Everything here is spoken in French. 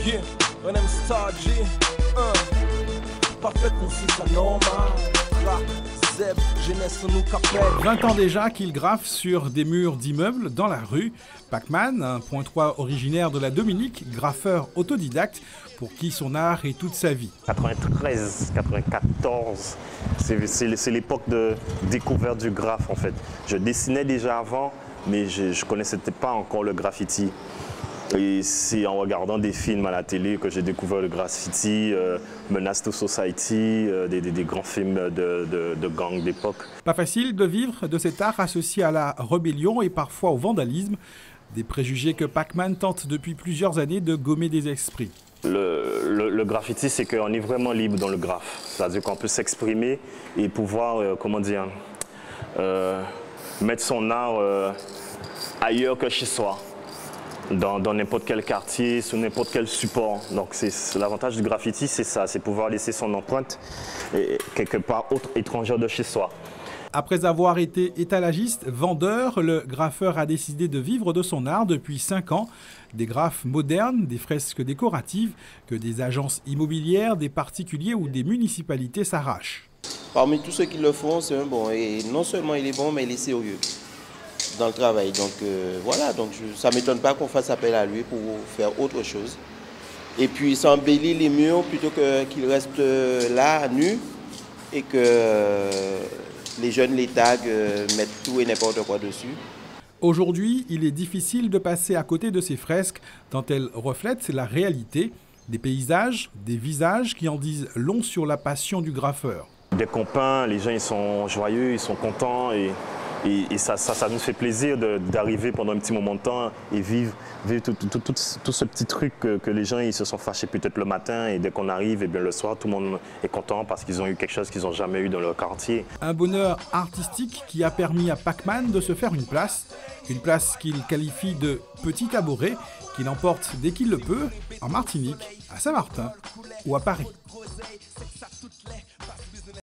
Yeah, my name is Star G. Parfait, mon fils anormal. Zeb, jeunesse, nous capelle. 20 ans déjà qu'il graffe sur des murs d'immeubles dans la rue. Pac-Man, un .3 originaire de la Dominique, graffeur autodidacte pour qui son art est toute sa vie. 93, 94, c'est l'époque de découverte du graphe en fait. Je dessinais déjà avant, mais je ne connaissais pas encore le graffiti. Et c'est en regardant des films à la télé que j'ai découvert le graffiti, Menace to Society, des grands films de gangs d'époque. Pas facile de vivre de cet art associé à la rébellion et parfois au vandalisme, des préjugés que Pac-Man tente depuis plusieurs années de gommer des esprits. Le graffiti, c'est qu'on est vraiment libre dans le graphe, c'est-à-dire qu'on peut s'exprimer et pouvoir, mettre son art ailleurs que chez soi. Dans n'importe quel quartier, sur n'importe quel support. Donc l'avantage du graffiti, c'est ça, c'est pouvoir laisser son empreinte quelque part autre, étrangère de chez soi. Après avoir été étalagiste, vendeur, le graffeur a décidé de vivre de son art depuis 5 ans. Des graphes modernes, des fresques décoratives, que des agences immobilières, des particuliers ou des municipalités s'arrachent. Parmi tous ceux qui le font, c'est un bon. Et non seulement il est bon, mais il est sérieux dans le travail. Donc voilà, donc ça ne m'étonne pas qu'on fasse appel à lui pour faire autre chose. Et puis ça embellit les murs plutôt qu'ils restent là, nus, et que les jeunes les taguent, mettent tout et n'importe quoi dessus. Aujourd'hui, il est difficile de passer à côté de ces fresques tant elles reflètent la réalité, des paysages, des visages qui en disent long sur la passion du graffeur. Dès qu'on peint, les gens ils sont joyeux, ils sont contents et ça nous fait plaisir d'arriver pendant un petit moment de temps et vivre tout ce petit truc que les gens ils se sont fâchés peut-être le matin et dès qu'on arrive, et bien le soir, tout le monde est content parce qu'ils ont eu quelque chose qu'ils n'ont jamais eu dans leur quartier. Un bonheur artistique qui a permis à Pac-Man de se faire une place qu'il qualifie de petit tabouret, qu'il emporte dès qu'il le peut en Martinique, à Saint-Martin ou à Paris.